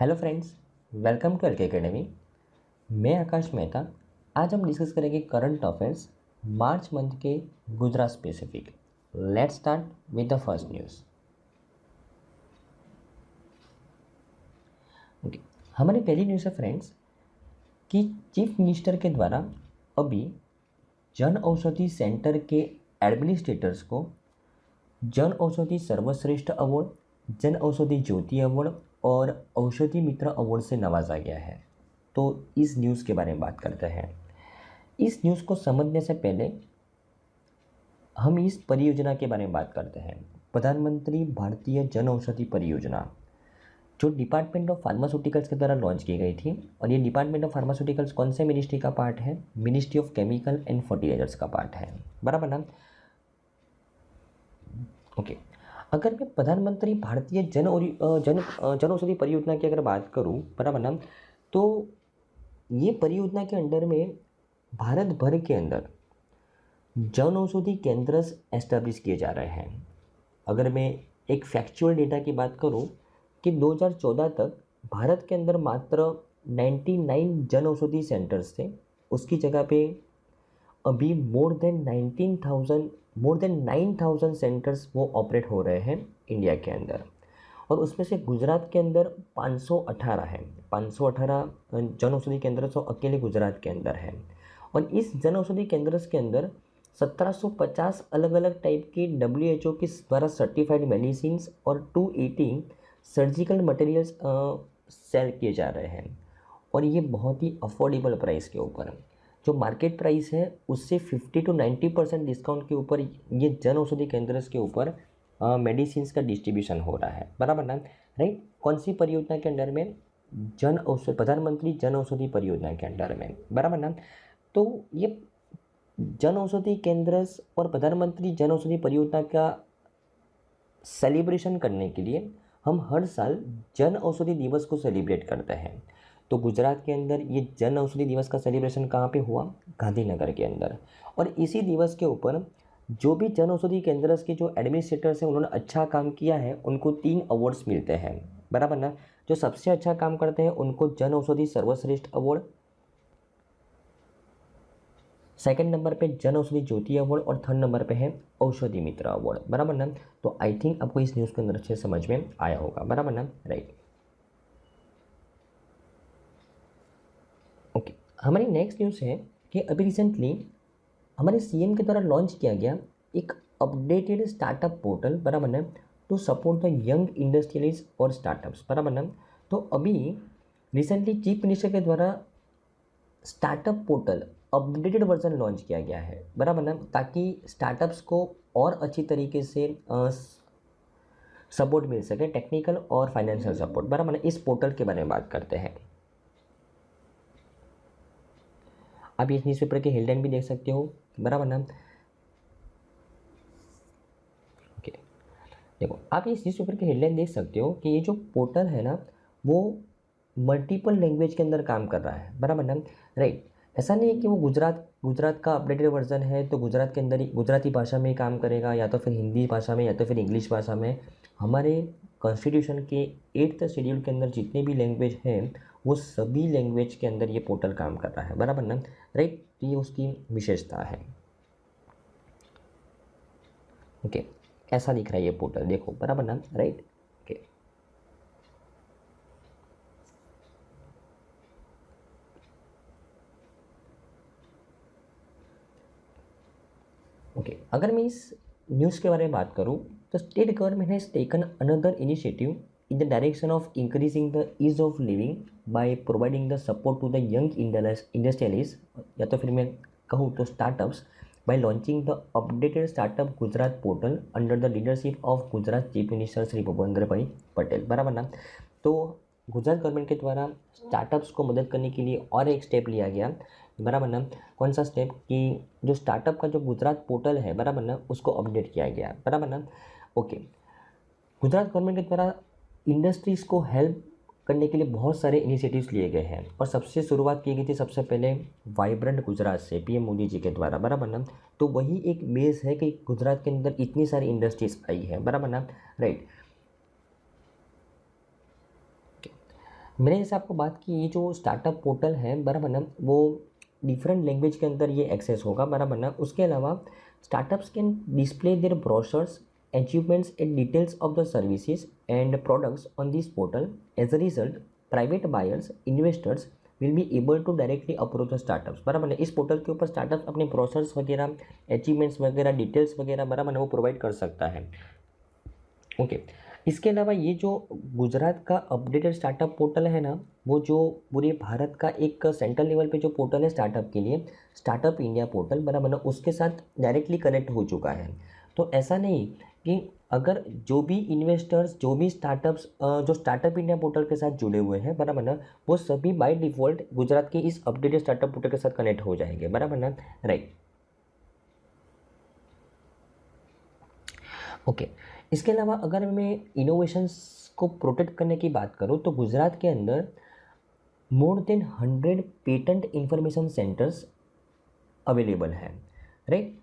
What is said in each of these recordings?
Hello friends, welcome to L K academy. मैं आकाश मेहता। आज हम डिस्कस करेंगे करंट अफेयर्स मार्च मंथ के Gujarat specific. Let's start with the first news. Okay, हमारी पहली न्यूज़ है फ्रेंड्स कि चीफ मिनिस्टर के द्वारा अभी जन औषधि सेंटर के एडमिनिस्ट्रेटर्स को जन औषधि सर्वश्रेष्ठ अवार्ड, जन औषधि ज्योति अवार्ड और औषधि मित्र अवार्ड से नवाजा गया है। तो इस न्यूज़ के बारे में बात करते हैं। इस न्यूज़ को समझने से पहले हम इस परियोजना के बारे में बात करते हैं। प्रधानमंत्री भारतीय जन औषधि परियोजना जो डिपार्टमेंट ऑफ फार्मास्यूटिकल्स के द्वारा लॉन्च की गई थी। और ये डिपार्टमेंट ऑफ फार्मास्यूटिकल्स कौन से मिनिस्ट्री का पार्ट है? Ministry of chemical and fertilisers का पार्ट है, बराबर ना? ओके, अगर मैं प्रधानमंत्री भारतीय जन औषधि परियोजना की अगर बात करूं, बराबर ना, तो ये परियोजना के अंडर में भारत भर के अंदर जन औषधि केंद्र एस्टेब्लिश किए जा रहे हैं। अगर मैं एक फैक्चुअल डेटा की बात करूं कि 2014 तक भारत के अंदर मात्र 99 जन औषधि सेंटर्स थे, उसकी जगह पे अभी मोर देन 9,000 सेंटर्स वो ऑपरेट हो रहे हैं इंडिया के अंदर। और उसमें से गुजरात के अंदर 518 है। 518 जन औषधि केंद्र तो अकेले गुजरात के अंदर है। और इस जन औषधि केंद्र के अंदर 1750 अलग अलग टाइप की WHO के द्वारा सर्टिफाइड मेडिसिन और 280 सर्जिकल मटेरियल्स सेल किए जा रहे हैं। और ये बहुत ही अफोर्डेबल प्राइस के ऊपर, जो मार्केट प्राइस है उससे 50 to 90% डिस्काउंट के ऊपर ये जन औषधि केंद्र के ऊपर मेडिसिन का डिस्ट्रीब्यूशन हो रहा है, बराबर ना? राइट। कौन सी परियोजना के अंडर में? जन औषधि, प्रधानमंत्री जन औषधि परियोजना के अंडर में, बराबर ना? तो ये जन औषधि केंद्र और प्रधानमंत्री जन औषधि परियोजना का सेलिब्रेशन करने के लिए हम हर साल जन औषधि दिवस को सेलिब्रेट करते हैं। तो गुजरात के अंदर ये जन औषधि दिवस का सेलिब्रेशन कहाँ पे हुआ? गांधीनगर के अंदर। और इसी दिवस के ऊपर जो भी जन औषधि केंद्र के जो एडमिनिस्ट्रेटर्स हैं उन्होंने अच्छा काम किया है, उनको 3 अवार्ड्स मिलते हैं, बराबर ना? जो सबसे अच्छा काम करते हैं उनको जन औषधि सर्वश्रेष्ठ अवार्ड, सेकंड नंबर पे जन औषधि ज्योति अवार्ड और थर्ड नंबर पे है औषधि मित्र अवार्ड, बराबर ना? तो आई थिंक आपको इस न्यूज़ के अंदर अच्छे समझ में आया होगा, बराबर ना? राइट। ओके, हमारी नेक्स्ट न्यूज़ है कि अभी रिसेंटली हमारे सीएम के द्वारा लॉन्च किया गया एक अपडेटेड स्टार्टअप पोर्टल, बराबर ना, to support the young industrialist और स्टार्टअप्स, बराबर ना? तो अभी रिसेंटली चीफ मिनिस्टर के द्वारा startup portal updated version launch किया गया है, बराबर ना, ताकि स्टार्टअप्स को और अच्छी तरीके से सपोर्ट मिल सके, टेक्निकल और फाइनेंशियल सपोर्ट, बराबर ना? इस पोर्टल के बारे में बात करते हैं। आप इस न्यूज़पेपर के हेडलाइन भी देख सकते हो, बराबर ना? ओके, देखो आप इस न्यूज़पेपर की हेडलाइन देख सकते हो कि ये जो पोर्टल है ना, वो मल्टीपल लैंग्वेज के अंदर काम कर रहा है, बराबर ना? राइट। ऐसा नहीं है कि वो गुजरात का अपडेटेड वर्जन है तो गुजरात के अंदर ही गुजराती भाषा में ही काम करेगा, या तो फिर हिंदी भाषा में, या तो फिर इंग्लिश भाषा में। हमारे कॉन्स्टिट्यूशन के 8th शेड्यूल के अंदर जितने भी लैंग्वेज हैं वो सभी लैंग्वेज के अंदर ये पोर्टल काम कर रहा है, बराबर ना? राइट। तो ये उसकी विशेषता है। ओके, ऐसा दिख रहा है ये पोर्टल, देखो, बराबर ना? राइट। ओके, ओके, अगर मैं इस न्यूज़ के बारे में बात करूं तो state government has taken another initiative in the direction of increasing the ease of living by providing the support to the young industrialist, या तो फिर मैं कहूँ तो startups, by launching the updated startup Gujarat portal under the leadership of Gujarat chief minister Shri Bhupendra bhai Patel, बराबर ना? तो Gujarat government के द्वारा स्टार्टअप्स को मदद करने के लिए और एक स्टेप लिया गया, बराबर ना? कौन सा स्टेप? कि जो स्टार्टअप का जो गुजरात पोर्टल है, बराबर ना, उसको अपडेट किया गया, बराबर ना? ओके, गुजरात गवर्नमेंट के द्वारा इंडस्ट्रीज़ को हेल्प करने के लिए बहुत सारे इनिशिएटिव्स लिए गए हैं। और सबसे शुरुआत की गई थी सबसे पहले वाइब्रेंट गुजरात से, पीएम मोदी जी के द्वारा, बराबर ना? तो वही एक बेस है कि गुजरात के अंदर इतनी सारी इंडस्ट्रीज आई है, बराबर ना? राइट। मैंने जैसे आपको बात की, ये जो स्टार्टअप पोर्टल है बराबर ना, वो डिफरेंट लैंग्वेज के अंदर ये एक्सेस होगा बराबर ना। उसके अलावा startups can display their brochures, achievements and details of the services and products on this portal. As a result private buyers, investors will be able to directly approach the startups बराबर ना। इस portal के ऊपर startups अपने brochures वगैरह, achievements वगैरह, details वगैरह बराबर ना वो प्रोवाइड कर सकता है। ओके। इसके अलावा ये जो गुजरात का अपडेटेड स्टार्टअप पोर्टल है ना, वो जो पूरे भारत का एक सेंट्रल लेवल पे जो पोर्टल है स्टार्टअप के लिए, स्टार्टअप इंडिया पोर्टल बराबर ना, उसके साथ डायरेक्टली कनेक्ट हो चुका है। तो ऐसा नहीं कि अगर जो भी इन्वेस्टर्स, जो भी स्टार्टअप्स जो स्टार्टअप इंडिया पोर्टल के साथ जुड़े हुए हैं बराबर ना, वो सभी बाय डिफ़ॉल्ट गुजरात के इस अपडेटेड स्टार्टअप पोर्टल के साथ कनेक्ट हो जाएंगे बराबर ना। राइट। ओके। इसके अलावा अगर मैं इनोवेशंस को प्रोटेक्ट करने की बात करूँ तो गुजरात के अंदर more than 100 patent information centres available हैं। राइट।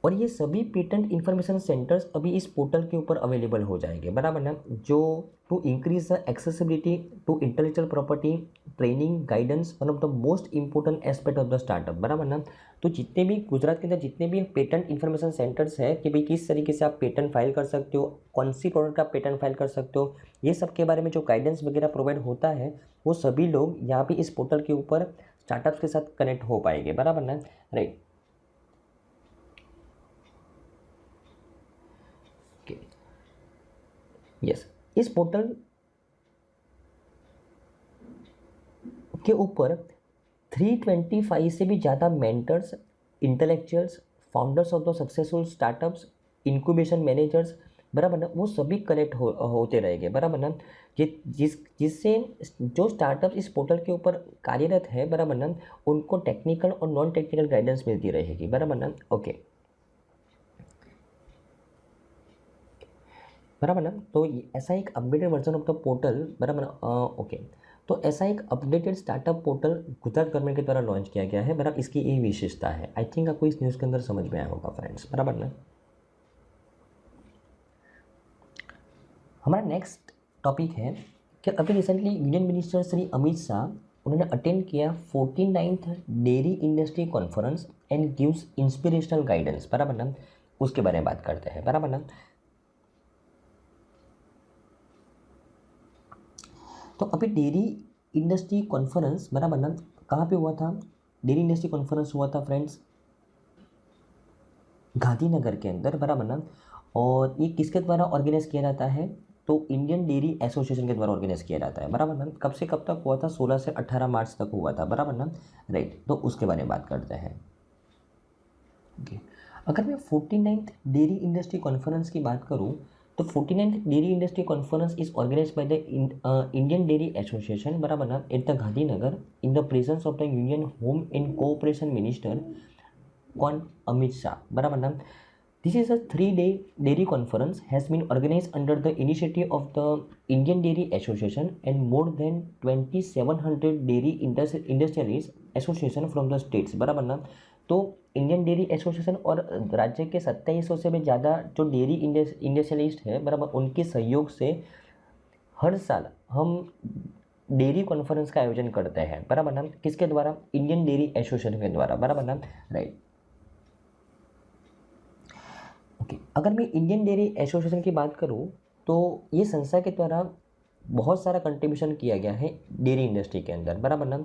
और ये सभी पेटेंट इंफॉर्मेशन सेंटर्स अभी इस पोर्टल के ऊपर अवेलेबल हो जाएंगे बराबर ना, जो to increase the accessibility to intellectual property, training, guidance, one of the most important aspect of the startup बराबर ना। तो जितने भी गुजरात के अंदर जितने भी पेटेंट इंफॉर्मेशन सेंटर्स हैं कि भाई किस तरीके से आप पेटेंट फाइल कर सकते हो, कौन सी प्रोडक्ट का पेटेंट फाइल कर सकते हो, ये सब के बारे में जो गाइडेंस वगैरह प्रोवाइड होता है, वो सभी लोग यहाँ पे इस पोर्टल के ऊपर स्टार्टअप्स के साथ कनेक्ट हो पाएंगे बराबर ना। राइट। यस। इस पोर्टल के ऊपर 325 से भी ज़्यादा mentors, intellectuals, founders of the successful startups, incubation managers बराबर ना, वो सभी कनेक्ट होते रहेंगे बराबर ना। जिससे जो स्टार्टअप इस पोर्टल के ऊपर कार्यरत है बराबर ना, उनको टेक्निकल और नॉन टेक्निकल गाइडेंस मिलती रहेगी बराबर ना। ओके। बराबर ना। तो ऐसा एक updated version of the portal बराबर ना। ओके। तो ऐसा एक updated startup portal Gujarat government के द्वारा लॉन्च किया गया है बराबर। इसकी ये विशेषता है। आई थिंक आपको इस न्यूज़ के अंदर समझ में आया होगा फ्रेंड्स बराबर ना। हमारा नेक्स्ट टॉपिक है कि अभी recently union minister Shri Amit Shah उन्होंने अटेंड किया 49th dairy industry conference and gives inspirational guidance बराबर ना। उसके बारे में बात करते हैं बराबर ना। तो अभी डेयरी इंडस्ट्री कॉन्फ्रेंस बराबर ना कहाँ पे हुआ था? डेयरी इंडस्ट्री कॉन्फ्रेंस हुआ था फ्रेंड्स गांधीनगर के अंदर बराबर ना। और ये किसके द्वारा ऑर्गेनाइज किया जाता है? तो इंडियन डेयरी एसोसिएशन के द्वारा ऑर्गेनाइज किया जाता है बराबर ना। कब से कब तक हुआ था? 16 से 18 मार्च तक हुआ था बराबर ना। राइट। तो उसके बारे में बात करते हैं। ओके। अगर मैं 49th डेयरी इंडस्ट्री कॉन्फ्रेंस की बात करूं तो 49th dairy industry conference is organise by the Indian dairy association बराबर ना at the Gandhinagar in the presence of the union home and cooperation minister कौन? अमित शाह बराबर ना। This is a 3-day dairy conference has been organized under the initiative of the Indian Dairy Association and more than 2700 dairy industrialists association from the states बराबर ना। तो Indian dairy association और राज्य के 2700 से भी ज़्यादा जो डेयरी इंडस्ट्रियलिस्ट है बराबर, उनके सहयोग से हर साल हम डेयरी कॉन्फ्रेंस का आयोजन करते हैं बराबर ना। किसके द्वारा? इंडियन डेयरी एसोसिएशन के द्वारा बराबर ना। राइट। ओके। अगर मैं इंडियन डेयरी एसोसिएशन की बात करूँ तो ये संस्था के द्वारा बहुत सारा कंट्रीब्यूशन किया गया है डेयरी इंडस्ट्री के अंदर बराबर ना।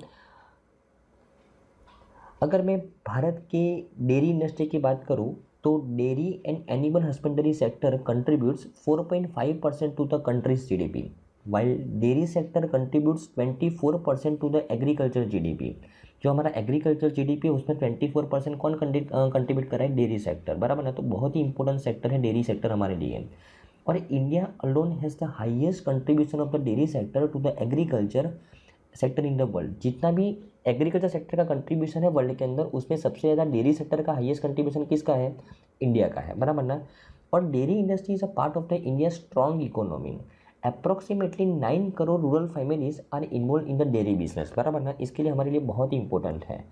अगर मैं भारत के डेयरी इंडस्ट्री की बात करूँ तो dairy and animal husbandry sector contributes 4.5% to the country's GDP, while dairy sector contributes 24% to the agriculture GDP. जो हमारा एग्रीकल्चर जीडीपी है उसमें 24% कौन कंट्रीब्यूट कर रहा है? डेयरी सेक्टर बराबर ना। तो बहुत ही इंपॉर्टेंट सेक्टर है डेयरी सेक्टर हमारे लिए। और India alone has the highest contribution of the dairy sector to the agriculture sector in the world. जितना भी एग्रीकल्चर सेक्टर का कंट्रीब्यूशन है वर्ल्ड के अंदर, उसमें सबसे ज़्यादा डेयरी सेक्टर का हाईएस्ट कंट्रीब्यूशन किसका है? इंडिया का है बराबर ना। और dairy industry is a part of the India strong economy. Approximately 9 crore rural families are involve in the dairy business बराबर ना। इसके लिए हमारे लिए बहुत ही इंपॉर्टेंट है।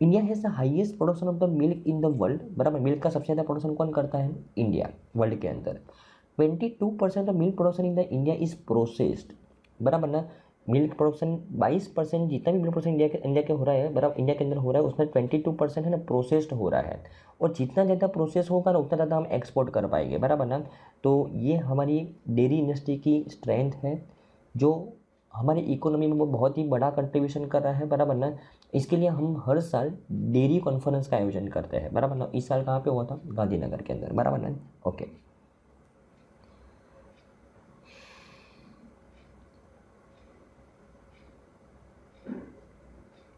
India has the highest production of the milk in the world बराबर। मिल्क का सबसे ज़्यादा प्रोडक्शन कौन करता है? इंडिया। वर्ल्ड के अंदर 22% of milk production in the India is processed बराबर ना। मिल्क प्रोडक्शन 22% जितना भी मिल्क प्रोडक्शन इंडिया के हो रहा है, बराबर इंडिया के अंदर हो रहा है, उसमें 22% है ना प्रोसेस्ड हो रहा है। और जितना ज़्यादा प्रोसेस होगा ना उतना ज़्यादा हम एक्सपोर्ट कर पाएंगे, बराबर ना। तो ये हमारी डेयरी इंडस्ट्री की स्ट्रेंथ है जो हमारी इकोनॉमी में वो बहुत ही बड़ा कंट्रीब्यूशन कर रहा है, बराबर ना। इसके लिए हम हर साल डेयरी कॉन्फ्रेंस का आयोजन करते हैं, बराबर ना। इस साल कहाँ पे हुआ था? गांधीनगर के अंदर, बराबर ना। Okay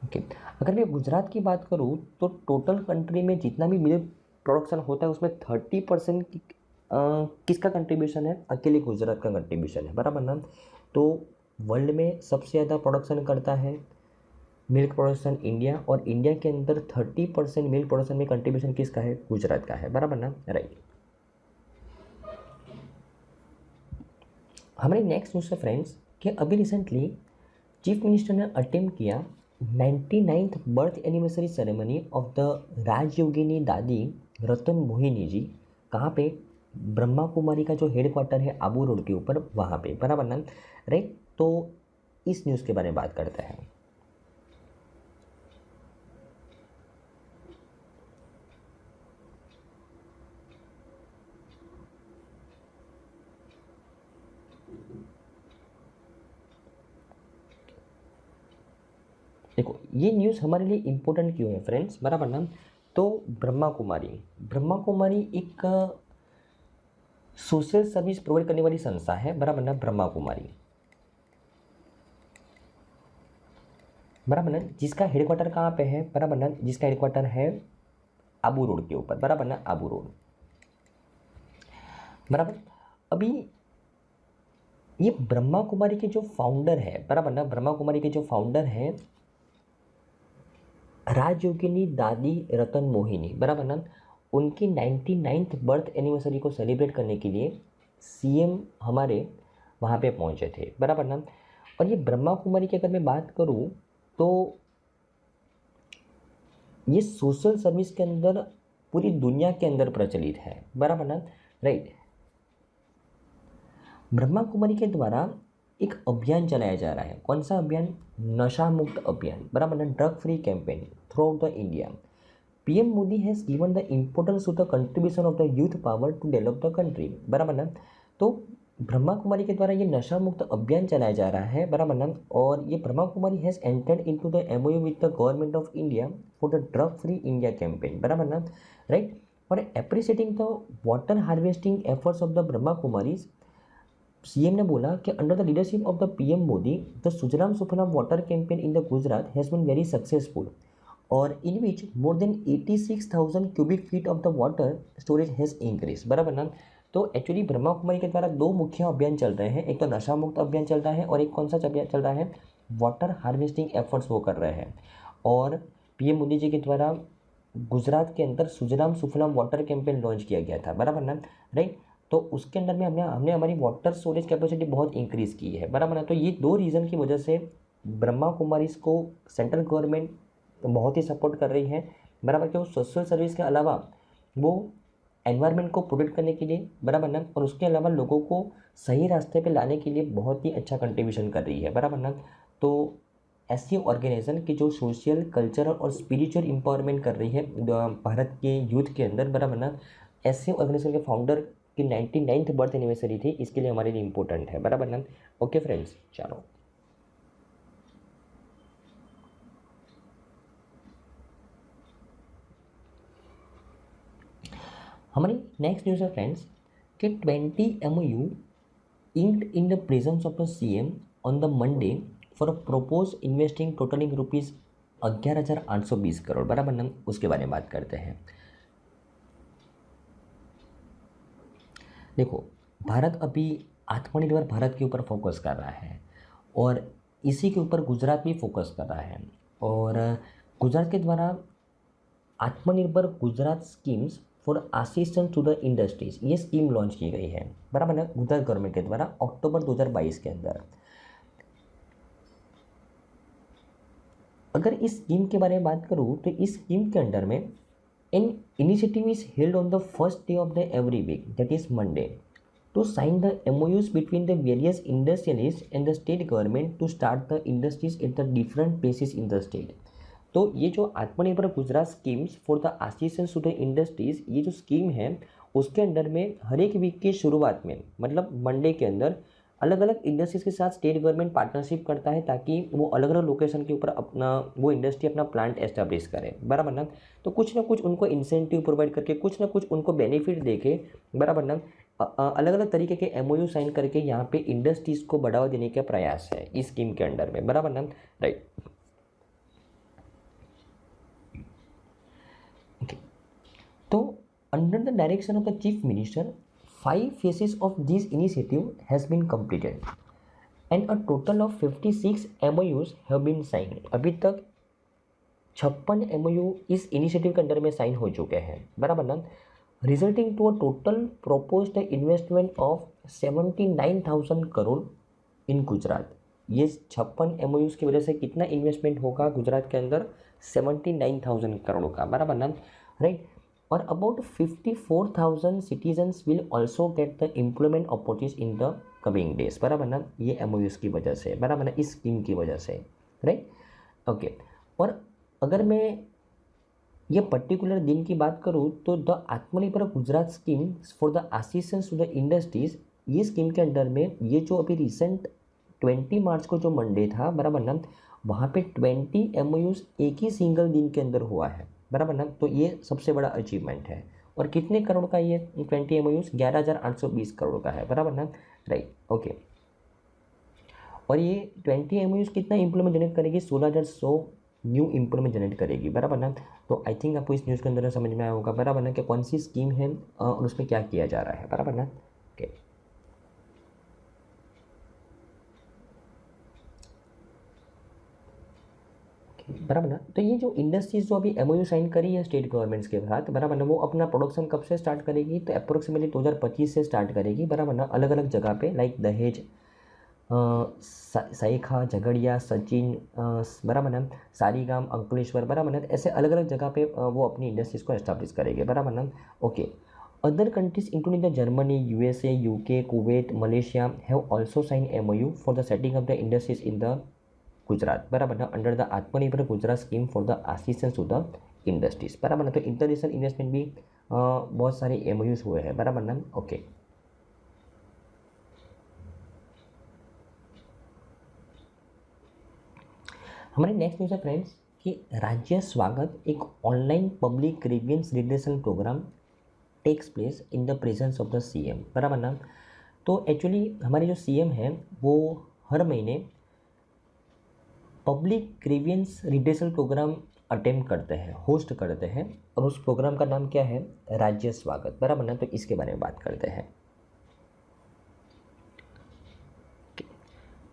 okay. अगर मैं गुजरात की बात करूँ तो टोटल कंट्री में जितना भी मिल्क प्रोडक्शन होता है उसमें 30% किसका कंट्रीब्यूशन है? अकेले गुजरात का कंट्रीब्यूशन है, बराबर ना। तो वर्ल्ड में सबसे ज़्यादा प्रोडक्शन करता है मिल्क प्रोडक्शन इंडिया, और इंडिया के अंदर 30% मिल्क प्रोडक्शन में कंट्रीब्यूशन किसका है? गुजरात का है, बराबर ना, राइट। हमारे नेक्स्ट न्यूज़ है फ्रेंड्स कि अभी रिसेंटली चीफ मिनिस्टर ने अटेम्प्ट किया 99th birth anniversary ceremony of the Rajyogini Dadi Ratan Mohini ji. कहाँ पे? ब्रह्मा कुमारी का जो हेड क्वार्टर है आबू रोड के ऊपर, वहाँ पे, बराबर ना, राइट। तो इस न्यूज़ के बारे में बात करते हैं। देखो ये न्यूज़ हमारे लिए इम्पोर्टेंट क्यों है फ्रेंड्स, बराबर ना। तो ब्रह्मा कुमारी एक सोशल सर्विस प्रोवाइड करने वाली संस्था है, बराबर ना, ब्रह्मा कुमारी, बराबर ना। जिसका हेडक्वार्टर कहाँ पे है? बराबर ना, जिसका हेडक्वार्टर है आबू रोड के ऊपर, बराबर ना, आबू रोड, बराबर। अभी ये ब्रह्मा कुमारी के जो फाउंडर है, बराबर ना, ब्रह्मा कुमारी के जो फाउंडर हैं राजयोगिनी दादी रतन मोहिनी, बराबर ना। उनकी 99th बर्थ एनिवर्सरी को सेलिब्रेट करने के लिए सीएम हमारे वहाँ पे पहुँचे थे, बराबर ना। और ये ब्रह्मा कुमारी की अगर मैं बात करूँ तो ये सोशल सर्विस के अंदर पूरी दुनिया के अंदर प्रचलित है, बराबर ना, राइट। ब्रह्मा कुमारी के द्वारा एक अभियान चलाया जा रहा है। कौन सा अभियान? नशा मुक्त अभियान, बराबर ना, drug free campaign throughout the India. PM Modi has given the importance to the contribution of the youth power to develop the country, बराबर ना। तो ब्रह्मा कुमारी के द्वारा ये नशा मुक्त अभियान चलाया जा रहा है, बराबर ना। और ये Brahma Kumari has entered into the MOU with the government of India for the drug free India campaign, बराबर ना, राइट। और appreciating the water harvesting efforts of the Brahma Kumaris, CM ने बोला कि under the leadership of the PM Modi the Sujalam Sufalam water campaign in the Gujarat has been very successful, और in which more than 86,000 cubic feet of the water storage has increase, बराबर ना। तो actually Brahma Kumari के द्वारा दो मुख्य अभियान चल रहे हैं, एक तो नशा मुक्त अभियान चल रहा है और एक कौन सा अभियान चल रहा है? वाटर हार्वेस्टिंग एफर्ट्स वो कर रहे हैं। और पीएम मोदी जी के द्वारा गुजरात के अंदर Sujalam Sufalam water campaign launch किया गया था, बराबर ना, राइट। तो उसके अंदर में हमने हमने हमारी वाटर स्टोरेज कैपेसिटी बहुत इंक्रीज़ की है, बराबर ना। तो ये दो रीज़न की वजह से ब्रह्मा कुमारीज को सेंट्रल गवर्नमेंट बहुत ही सपोर्ट कर रही है, बराबर। कि वो सोशल सर्विस के अलावा वो एनवायरनमेंट को प्रोटेक्ट करने के लिए, बराबर ना, और उसके अलावा लोगों को सही रास्ते पे लाने के लिए बहुत ही अच्छा कंट्रीब्यूशन कर रही है, बराबर ना। तो ऐसी ऑर्गेनाइजेशन की जो सोशल कल्चरल और स्पिरिचुअल एम्पावरमेंट कर रही है भारत के यूथ के अंदर, बराबर ना, ऐसे ऑर्गेनाइजेशन के फाउंडर की 99th बर्थ एनिवर्सरी थी, इसके लिए हमारे लिए इंपॉर्टेंट है, बराबर ना। ओके फ्रेंड्स, चलो हमारी नेक्स्ट न्यूज़ है फ्रेंड्स कि 20 MOU inked in the presence of the CM on the Monday for a proposed investing totaling rupees 11,820 crore, बराबर ना। उसके बारे में बात करते हैं। देखो भारत अभी आत्मनिर्भर भारत के ऊपर फोकस कर रहा है और इसी के ऊपर गुजरात भी फोकस कर रहा है। और गुजरात के द्वारा Aatmanirbhar Gujarat schemes for assistance to the industries ये स्कीम लॉन्च की गई है, बराबर ना, गुजरात गवर्नमेंट के द्वारा अक्टूबर 2022 के अंदर। अगर इस स्कीम के बारे में बात करूँ तो इस स्कीम के अंडर में an initiative is held on the first day of the every week, that is Monday, to sign the MOUs between the various industrialists and the state government to start the industries at the different places in the state. तो ये जो Aatmanirbhar Gujarat schemes for the assistance to the industries, ये जो scheme है उसके under में हर एक week की शुरुआत में मतलब मंडे के अंदर अलग अलग इंडस्ट्रीज के साथ स्टेट गवर्नमेंट पार्टनरशिप करता है ताकि वो अलग अलग लोकेशन के ऊपर अपना वो इंडस्ट्री अपना प्लांट एस्टेब्लिश करे, बराबर ना। तो कुछ ना कुछ उनको इंसेंटिव प्रोवाइड करके, कुछ ना कुछ उनको बेनिफिट देके, बराबर ना, अलग अलग तरीके के MOU साइन करके यहाँ पे इंडस्ट्रीज को बढ़ावा देने का प्रयास है इस स्कीम के अंडर में, बराबर ना, राइट। तो under the direction of the chief minister 5 phases of this initiative has been completed and a total of 56 MOUs have been signed। अभी तक 56 MOU इस इनिशिएटिव के अंडर में साइन हो चुके हैं, बराबर ना, resulting to a total proposed investment of 79,000 crore in Gujarat. ये 56 MOUs की वजह से कितना इन्वेस्टमेंट होगा गुजरात के अंदर? 79,000 करोड़ का, बराबर ना, राइट। और about 54,000 citizens will also get the employment opportunities in the coming days, बराबर ना, ये MOUs की वजह से, बराबर ना, इस स्कीम की वजह से, राइट, ओके। और अगर मैं ये पर्टिकुलर दिन की बात करूँ तो the Aatmanirbhar Gujarat scheme for the assistance to the industries, ये स्कीम के अंडर में ये जो अभी रिसेंट 20 मार्च को जो मंडे था, बराबर ना, वहाँ पे 20 MOUs एक ही सिंगल दिन के अंदर हुआ है, बराबर ना। तो ये सबसे बड़ा अचीवमेंट है। और कितने करोड़ का ये 20 MOUs? 11,820 करोड़ का है, बराबर ना, राइट, ओके। और ये 20 MOUs कितना इम्प्लॉयमेंट जनरेट करेगी? 16,100 न्यू इम्प्लॉयमेंट जनरेट करेगी, बराबर ना। तो आई थिंक आपको इस न्यूज़ के अंदर समझ में आया होगा, बराबर ना, कि कौन सी स्कीम है और उसमें क्या किया जा रहा है, बराबर ना, ओके। बराबर ना। तो ये जो इंडस्ट्रीज जो अभी MOU साइन करी है स्टेट गवर्नमेंट्स के साथ, बराबर ना, वो अपना प्रोडक्शन कब से स्टार्ट करेगी? तो अप्रोक्सीमेटली 2025 से स्टार्ट करेगी, बराबर ना, अलग अलग जगह पे, लाइक दहेज, सईखा, झगड़िया, सचिन, बराबर ना, सारीगाम, अंकलेश्वर, बराबर ना, ऐसे अलग अलग जगह पे वो अपनी इंडस्ट्रीज को एस्टाब्लिश करेंगे, बराबर ना, okay. Other countries including the Germany, USA, UK, Kuwait, Malaysia have also sign MOU for the setting of the industries in the Gujarat, बराबर ना, under the Aatmanirbhar Gujarat scheme for the assistance to the industries, बराबर ना। तो international investment भी बहुत सारे MOUs हुए हैं, बराबर ना, ओके। हमारे नेक्स्ट न्यूज़ है फ्रेंड्स कि राज्य स्वागत, एक online public grievance redressal program takes place in the presence of the CM, बराबर ना। तो एक्चुअली हमारे जो CM हैं वो हर महीने public grievance redressal program attempt करते हैं, होस्ट करते हैं, और उस प्रोग्राम का नाम क्या है? राज्य स्वागत, बराबर ना। तो इसके बारे में बात करते हैं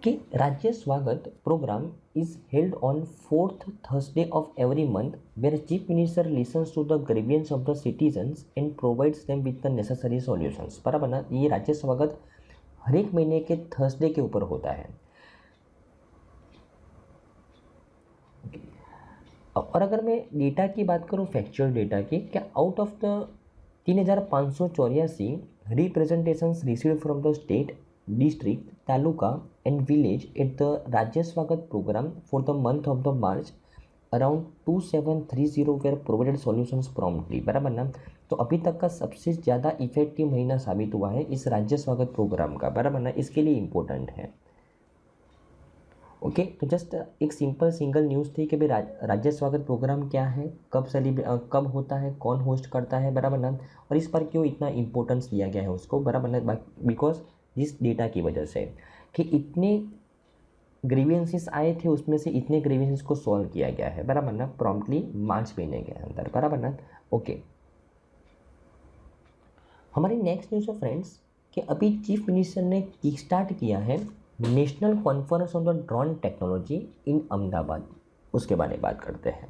कि Rajya Swagat program is held on 4th Thursday of every month where chief minister listens to the grievances of the citizens and provides them with the necessary solutions, बराबर ना। ये राज्य स्वागत हर एक महीने के थर्सडे के ऊपर होता है। और अगर मैं डेटा की बात करूँ, फैक्चुअल डेटा की, क्या out of the 3,584 representations received from the state, district, taluka and village at the Rajya Swagat program for the month of the March, around 2730 were provided solutions promptly, बराबर ना। तो अभी तक का सबसे ज़्यादा इफेक्टिव महीना साबित हुआ है इस राज्य स्वागत प्रोग्राम का, बराबर ना, इसके लिए इम्पोर्टेंट है, ओके। तो जस्ट एक सिंपल सिंगल न्यूज़ थी कि भाई राज्य स्वागत प्रोग्राम क्या है, कब होता है, कौन होस्ट करता है, बराबर ना, और इस पर क्यों इतना इम्पोर्टेंस दिया गया है उसको, बराबर ना, बिकॉज जिस डेटा की वजह से कि इतने ग्रीवियंसेस आए थे उसमें से इतने ग्रीवियंसेस को सॉल्व किया गया है, बराबर ना, प्रॉम्प्टली मार्च महीने के अंदर, बराबर ना, ओके। हमारी नेक्स्ट न्यूज़ है फ्रेंड्स कि अभी चीफ मिनिस्टर ने किक स्टार्ट किया है national conference on the drone technology in Ahmedabad, उसके बारे में बात करते हैं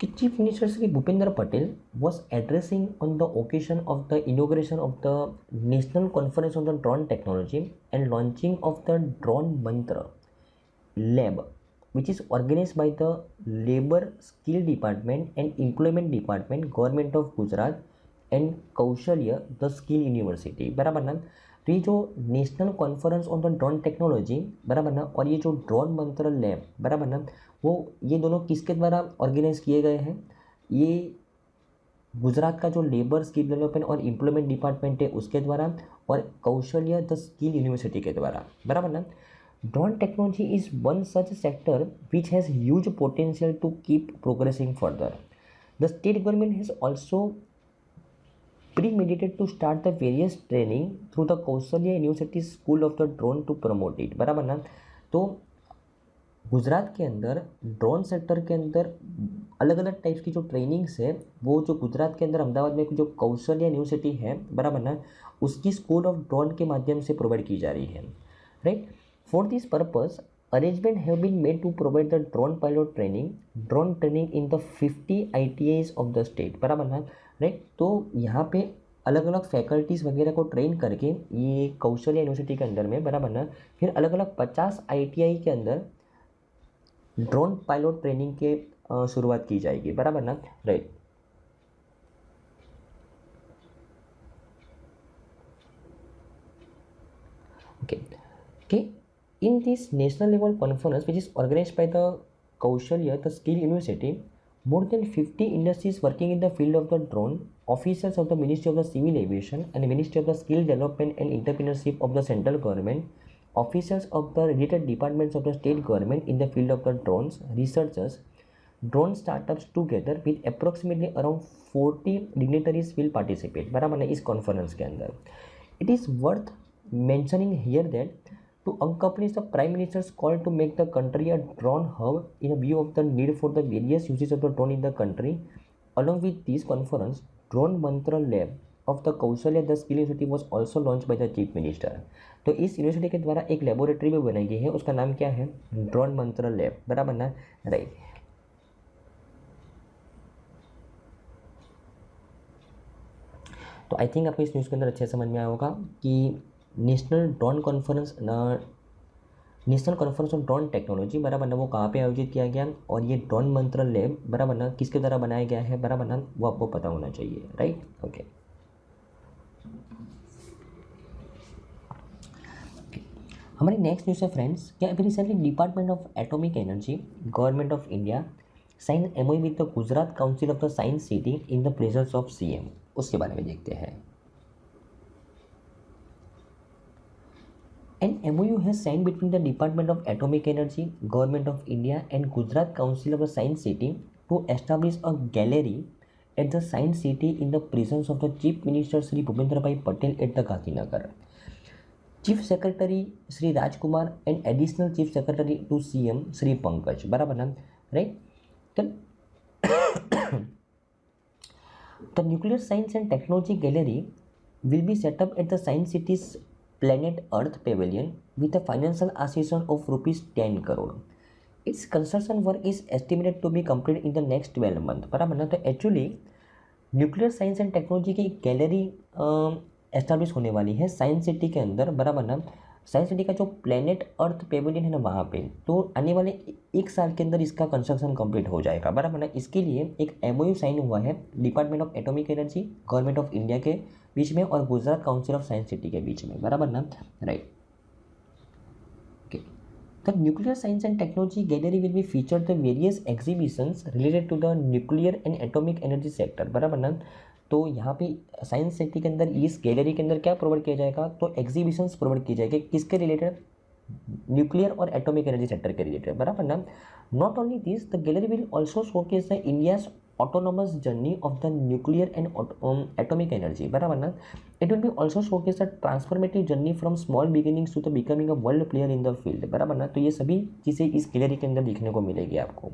कि chief minister Shri Bhupendra Patel was addressing on the occasion of the inauguration of the National Conference on the Drone Technology and launching of the Drone Mantra Lab which is organized by the Labor Skill Department and Employment Department, Government of Gujarat and कौशल्य the skill university, बराबर ना। तो ये जो national conference on the drone technology, बराबर ना, और ये जो ड्रोन मंत्रालय, बराबर ना, वो ये दोनों किसके द्वारा ऑर्गेनाइज किए गए हैं? ये गुजरात का जो लेबर स्किल डेवलपमेंट और एम्प्लॉयमेंट डिपार्टमेंट है उसके द्वारा, और कौशल्य द स्किल यूनिवर्सिटी के द्वारा, बराबर ना। Drone technology is one such sector which has huge potential to keep progressing further. The state government has also premeditated to start the various training through the Kaushalya university school of the drone to promote it, बराबर ना। तो गुजरात के अंदर drone sector के अंदर अलग अलग types की जो ट्रेनिंग्स है, वो जो गुजरात के अंदर अहमदाबाद में जो कौशल्य यूनिवर्सिटी है, बराबर ना, उसकी स्कूल ऑफ ड्रोन के माध्यम से प्रोवाइड की जा रही है, right. For this purpose arrangement have been made to provide the drone pilot training in the 50 ITIs of the state, बराबर ना, राइट। तो यहाँ पे अलग अलग फैकल्टीज़ वगैरह को ट्रेन करके ये कौशल्य यूनिवर्सिटी के अंदर में, बराबर ना, फिर अलग अलग 50 ITI के अंदर ड्रोन पायलट ट्रेनिंग के शुरुआत की जाएगी, बराबर ना, right. Okay, in this national level conference which is organised by the Kaushalya the skill university, more than 50 industries working in the field of the drone, officials of the Ministry of the Civil Aviation and Ministry of the Skill Development and Entrepreneurship of the central government, officials of the related departments of the state government in the field of the drones, researchers, drone startups together with approximately around 40 dignitaries will participate, बराबर ना, इस conference के अंदर. It is worth mentioning here that to accomplish the Prime Minister's call to make the country a drone hub in a view of the need for the various uses of the drone in the country, along with this conference, Drone Mantralaya of the कौशल्य the skill university was also launched by the chief minister. तो इस university के द्वारा एक laboratory भी बनाई गई है, उसका नाम क्या है? ड्रोन मंत्रालय, बराबर ना, राइट। तो आई थिंक आपको इस न्यूज़ के अंदर अच्छे समझ में आया होगा कि national conference on drone technology, बराबर ना, वो कहाँ पे आयोजित किया गया, और ये ड्रोन मंत्रालय, बराबर ना, किसके द्वारा बनाया गया है, बराबर ना, वो आपको पता होना चाहिए, राइट। ओके, हमारी नेक्स्ट न्यूज़ है फ्रेंड्स, क्या अभी recently department of atomic energy, government of India sign MOU with the Gujarat council of the science city in the presence of CM, उसके बारे में देखते हैं। An MOU has signed between the Department of Atomic Energy, Government of India and Gujarat Council of the Science City to establish a gallery at the Science City in the presence of the Chief Minister Sri Bhupendrabhai Patel at the Gandhinagar. Chief Secretary Sri Rajkumar and Additional Chief Secretary to CM Sri Pankaj, बराबर ना, right? The Nuclear Science and Technology Gallery will be set up at the Science City's Planet Earth Pavilion with a financial assistance of rupees 10 crore. Its construction work is estimated to be completed in the next 12 months, बराबर ना। तो actually nuclear science and technology की gallery establish होने वाली है science city के अंदर, बराबर ना। साइंस सिटी का जो प्लेनेट अर्थ पेविलियन है ना, वहाँ पे तो आने वाले 1 साल के अंदर इसका कंस्ट्रक्शन कंप्लीट हो जाएगा, बराबर ना। इसके लिए एक MOU साइन हुआ है department of atomic energy, government of India के बीच में और Gujarat council of science city के बीच में, बराबर ना, right. Okay, the nuclear science and technology gallery will be feature the various exhibitions related to the nuclear and atomic energy sector, बराबर ना। तो यहाँ पे साइंस सिटी के अंदर इस गैलरी के अंदर क्या प्रोवाइड किया जाएगा, तो एग्जीबिशंस प्रोवाइड की जाएगी, किसके रिलेटेड? न्यूक्लियर और एटॉमिक एनर्जी सेक्टर के रिलेटेड, बराबर ना। Not only this, the gallery will also showcase the India's autonomous journey of the nuclear and atomic energy, बराबर ना। It will be also showcase a transformative journey from small beginnings to the becoming a world player in the field, बराबर ना। तो ये सभी चीज़ें इस gallery के अंदर दिखने को मिलेगी आपको।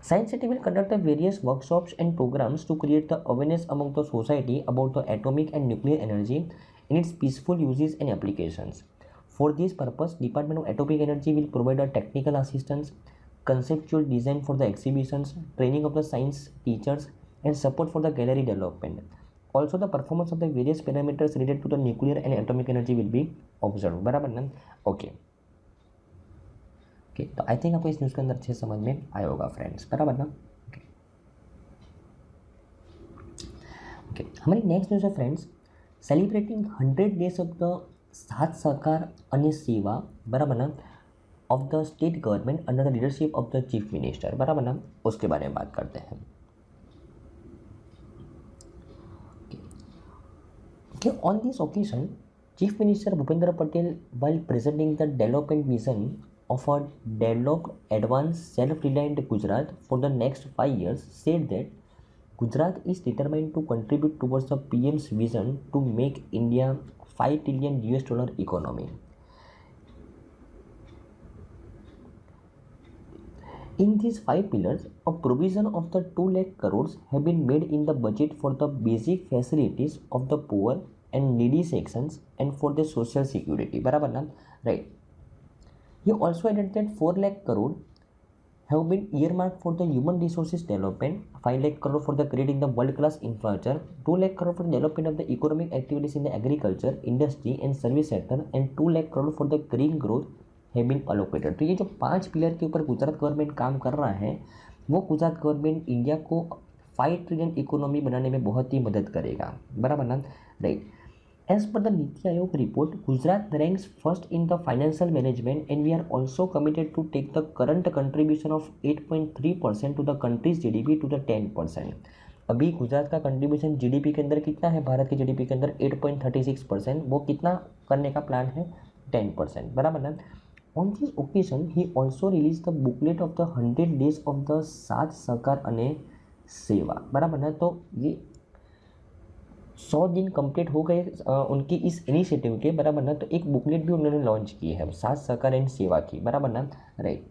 Science City will conduct the various workshops and programs to create the awareness among the society about the atomic and nuclear energy and its peaceful uses and applications. For this purpose, Department of Atomic Energy will provide a technical assistance, conceptual design for the exhibitions, training of the science teachers, and support for the gallery development. Also, the performance of the various parameters related to the nuclear and atomic energy will be observed, बराबर ना। Okay, okay, तो I think आपको इस news के अंदर अच्छे समझ में आया होगा फ्रेंड्स, बराबर ना। ओके, हमारी नेक्स्ट न्यूज़ है friends, celebrating 100 days of the साथ सहकार અને સેવા, बराबर ना, of the state government under the leadership of the chief minister, बराबर ना, उसके बारे में बात करते हैं। Okay, on this occasion, Chief Minister Bhupendra Patel, while presenting the development vision of a developed, advanced, self-reliant Gujarat for the next 5 years, said that Gujarat is determined to contribute towards the PM's vision to make India $5 trillion economy. In these 5 pillars, a provision of the 2 lakh crores have been made in the budget for the basic facilities of the poor and needy sections and for their social security, बराबर ना, right. He also added that 4 lakh crore have been earmarked for the human resources development, 5 lakh crore for the creating the world class infrastructure, 2 lakh crore for the development of the economic activities in the agriculture, industry and service sector, and 2 lakh crore for the green growth है been allocated. तो ये जो 5 pillar के ऊपर Gujarat government काम कर रहा है, वो गुजरात गवर्नमेंट इंडिया को 5 ट्रिलियन इकोनॉमी बनाने में बहुत ही मदद करेगा, बराबर ना, right. As per the NITI Aayog report, Gujarat ranks first in the financial management and we are also committed to take the current contribution of 8.3% to the country's GDP to the 10%। अभी गुजरात का कंट्रीब्यूशन जीडीपी के अंदर कितना है, भारत के जीडीपी के अंदर 8.36%, वो कितना करने का प्लान है, 10%, बराबर ना। On this occasion, he also released the booklet of the 100 days of the साथ सहकार અને सेवा, बराबर ना। तो ये 100 दिन कंप्लीट हो गए उनकी इस इनिशिएटिव के, बराबर ना। तो एक बुकलेट भी उन्होंने लॉन्च की है साथ सहकार एंड सेवा की, बराबर ना, राइट।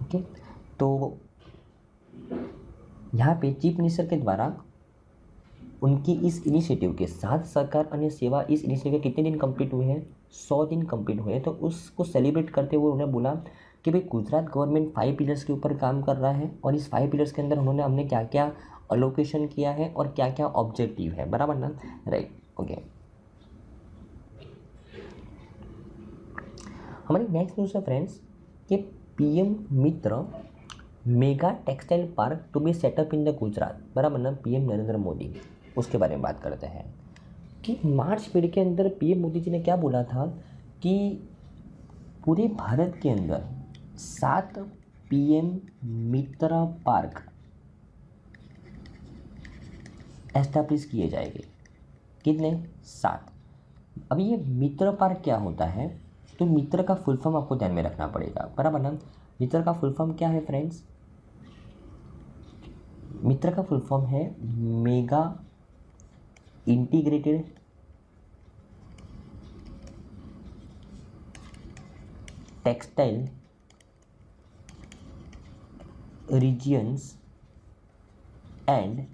ओके, तो यहाँ पे चीफ मिनिस्टर के द्वारा उनकी इस इनिशिएटिव के साथ सहकार અને सेवा, इस इनिशिएटिव के कितने दिन कंप्लीट हुए हैं, 100 दिन कंप्लीट हुए हैं। तो उसको सेलिब्रेट करते हुए उन्होंने बोला कि भाई गुजरात गवर्नमेंट 5 पिलर्स के ऊपर काम कर रहा है और इस 5 पिलर्स के अंदर हमने क्या क्या अलोकेशन किया है और क्या क्या ऑब्जेक्टिव है, बराबर ना, राइट। ओके, हमारी नेक्स्ट न्यूज़ है फ्रेंड्स कि PM MITRA mega textile park to be set up in the Gujarat, बराबर ना, पीएम नरेंद्र मोदी, उसके बारे में बात करते हैं कि मार्च पीरियड के अंदर पीएम मोदी जी ने क्या बोला था कि पूरे भारत के अंदर 7 पीएम मित्र पार्क एस्टैब्लिश किए जाएंगे। कितने, 7। अब ये मित्र पार्क क्या होता है, तो मित्र का फुल फॉर्म आपको ध्यान में रखना पड़ेगा, बराबर ना। मित्र का फुल फॉर्म क्या है फ्रेंड्स, मित्र का फुल फॉर्म है mega integrated textile regions and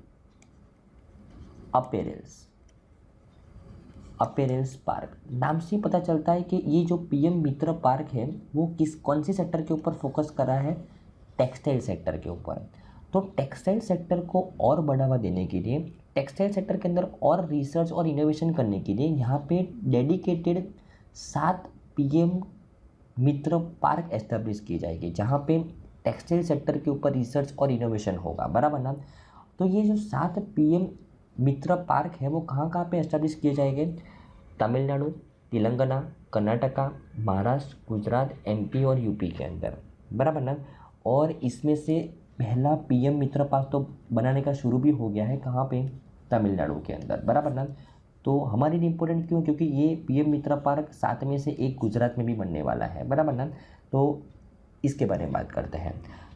apparels park. नाम से पता चलता है कि ये जो पीएम मित्र पार्क है वो कौन से सेक्टर के ऊपर फोकस कर रहा है, टेक्सटाइल सेक्टर के ऊपर। तो टेक्सटाइल सेक्टर को और बढ़ावा देने के लिए, टेक्सटाइल सेक्टर के अंदर और रिसर्च और इनोवेशन करने के लिए यहाँ पे डेडिकेटेड 7 पीएम मित्र पार्क एस्टेब्लिश किए जाएंगे, जहाँ पे टेक्सटाइल सेक्टर के ऊपर रिसर्च और इनोवेशन होगा, बराबर ना। तो ये जो 7 पीएम मित्र पार्क है वो कहाँ कहाँ पे एस्टेब्लिश किए जाएंगे, तमिलनाडु, तेलंगाना, कर्नाटका, महाराष्ट्र, गुजरात, एमपी और यूपी के अंदर, बराबर ना। और इसमें से पहला पीएम मित्र पार्क तो बनाने का शुरू भी हो गया है, कहाँ पे, तमिलनाडु के अंदर, बराबर ना। तो हमारे लिए इम्पोर्टेंट क्यों, क्योंकि ये पीएम मित्र पार्क 7 में से एक गुजरात में भी बनने वाला है, बराबर ना। तो इसके बारे में बात करते हैं।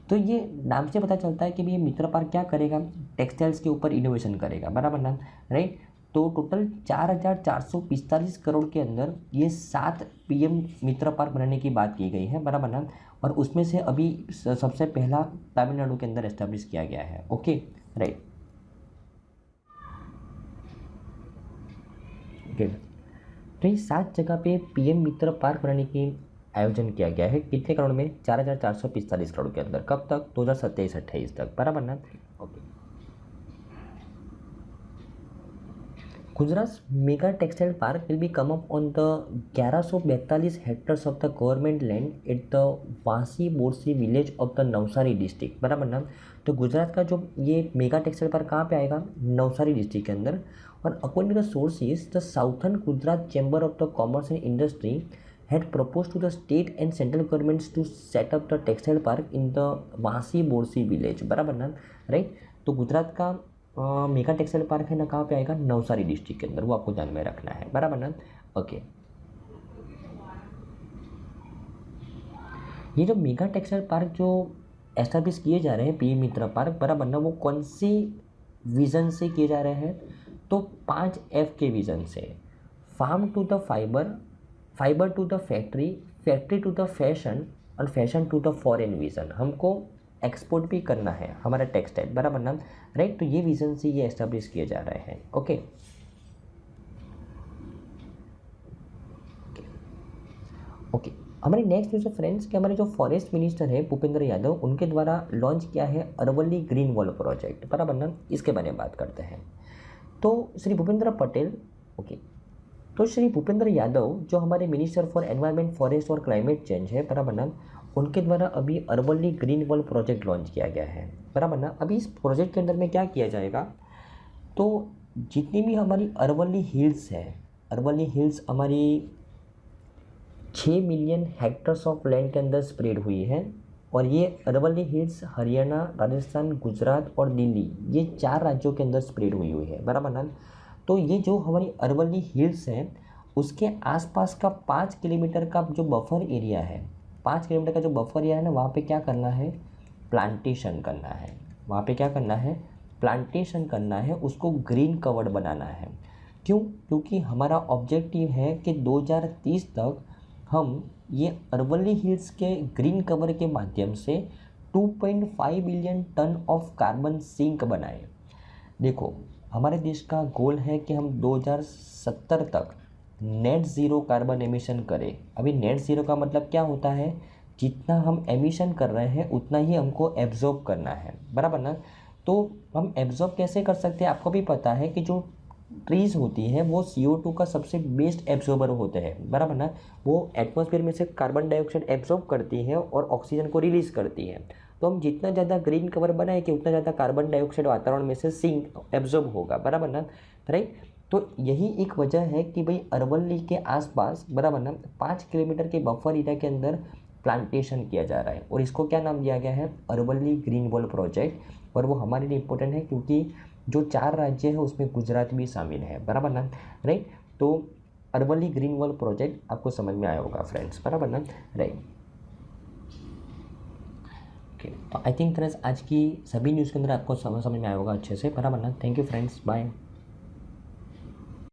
तो ये नाम से पता चलता है कि ये मित्र पार्क क्या करेगा, टेक्सटाइल्स के ऊपर इनोवेशन करेगा, बराबर ना, राइट। तो टोटल 4,445 करोड़ के अंदर ये 7 पीएम मित्र पार्क बनाने की बात की गई है, बराबर ना। और उसमें से अभी सबसे पहला तमिलनाडु के अंदर एस्टेब्लिश किया गया है, ओके, राइट। ओके, तो ये 7 जगह पे पीएम मित्र पार्क बनाने की आयोजन किया गया है, कितने करोड़ में, 4,445 करोड़ के अंदर, कब तक, 2027-28 तक, बराबर ना। Okay, Gujarat's mega textile park will be come up on the 1142 hectares of the government land at the Vasi Borsi village of the Navsari district, बराबर ना। तो गुजरात का जो ये मेगा टेक्सटाइल पार्क कहाँ पे आएगा, नवसारी डिस्ट्रिक्ट के अंदर। और according to the sources the southern Gujarat chamber of the commerce and industry had proposed to the state and central governments to set up the textile park in the Vasi Borsi village, बराबर ना, right. तो गुजरात का mega textile park है ना, कहाँ पे आएगा, Navsari district के अंदर, वो आपको ध्यान में रखना है, बराबर ना। ओके, ये जो मेगा टेक्सटाइल पार्क जो एस्टैब्लिश किए जा रहे हैं, पीएम मित्र पार्क, बराबर ना, वो कौन सी विज़न से किए जा रहे हैं, तो 5F के विज़न से, farm to the fibre, fibre to the factory, factory to the fashion और fashion to the foreign vision. हमको एक्सपोर्ट भी करना है हमारा टेक्सटाइल, बराबर ना, राइट। तो ये विज़न से ये एस्टैब्लिश किए जा रहे हैं। ओके, ओके, हमारी नेक्स्ट न्यूज़ है फ्रेंड्स कि हमारे जो फॉरेस्ट मिनिस्टर है भूपेंद्र यादव, उनके द्वारा लॉन्च किया है अरवल्ली ग्रीन वॉल प्रोजेक्ट, बराबर ना, इसके बारे में बात करते हैं। तो श्री भूपेंद्र पटेल, ओके, तो श्री भूपेंद्र यादव जो हमारे मिनिस्टर फॉर एनवायरनमेंट, फॉरेस्ट और क्लाइमेट चेंज है, बराबर ना, उनके द्वारा अभी Aravalli green wall project launch किया गया है, बराबर ना। अभी इस प्रोजेक्ट के अंदर में क्या किया जाएगा, तो जितनी भी हमारी अरवल्ली हिल्स है, अरवल्ली हिल्स हमारी 6 मिलियन हेक्टर्स ऑफ लैंड के अंदर स्प्रेड हुई है। और ये अरवल्ली हिल्स हरियाणा, राजस्थान, गुजरात और दिल्ली, ये 4 राज्यों के अंदर स्प्रेड हुई है, बराबर ना। तो ये जो हमारी अरवल्ली हिल्स है, उसके आसपास का 5 किलोमीटर का जो बफर एरिया है, 5 किलोमीटर का जो बफर एरिया है ना, वहाँ पे क्या करना है, प्लांटेशन करना है। वहाँ पे क्या करना है, प्लांटेशन करना है, उसको ग्रीन कवर्ड बनाना है। क्यों, क्योंकि हमारा ऑब्जेक्टिव है कि 2030 तक हम ये अरवल्ली हिल्स के ग्रीन कवर के माध्यम से 2.5 billion tonne of carbon sink बनाएं। देखो, हमारे देश का गोल है कि हम 2070 तक नेट ज़ीरो कार्बन एमिशन करें। अभी नेट ज़ीरो का मतलब क्या होता है, जितना हम एमिशन कर रहे हैं उतना ही हमको एब्जॉर्ब करना है, बराबर ना। तो हम एब्जॉर्ब कैसे कर सकते हैं, आपको भी पता है कि जो ट्रीज़ होती है वो CO2 का सबसे बेस्ट एब्जॉर्बर होते हैं, बराबर ना। वो एटमॉस्फेयर में से कार्बन डाइऑक्साइड एब्जॉर्ब करती है और ऑक्सीजन को रिलीज़ करती है। तो हम जितना ज़्यादा ग्रीन कवर बनाए कि उतना ज़्यादा कार्बन डाइऑक्साइड वातावरण में से सिंक एब्जॉर्ब होगा, बराबर ना, राइट। तो यही एक वजह है कि भाई अरवल्ली के आसपास, बराबर ना, 5 किलोमीटर के बफर एरिया के अंदर प्लांटेशन किया जा रहा है और इसको क्या नाम दिया गया है, अरवल्ली ग्रीन वॉल प्रोजेक्ट। और वो हमारे लिए इम्पोर्टेंट है क्योंकि जो 4 राज्य है उसमें गुजरात भी शामिल है, बराबर ना, राइट। तो अरवल्ली ग्रीन वॉल प्रोजेक्ट आपको समझ में आया होगा फ्रेंड्स, बराबर ना, राइट। ओके, तो आई थिंक फ्रेंड्स आज की सभी न्यूज़ के अंदर आपको समझ में आया होगा अच्छे से, बराबर ना। Thank you friends, bye.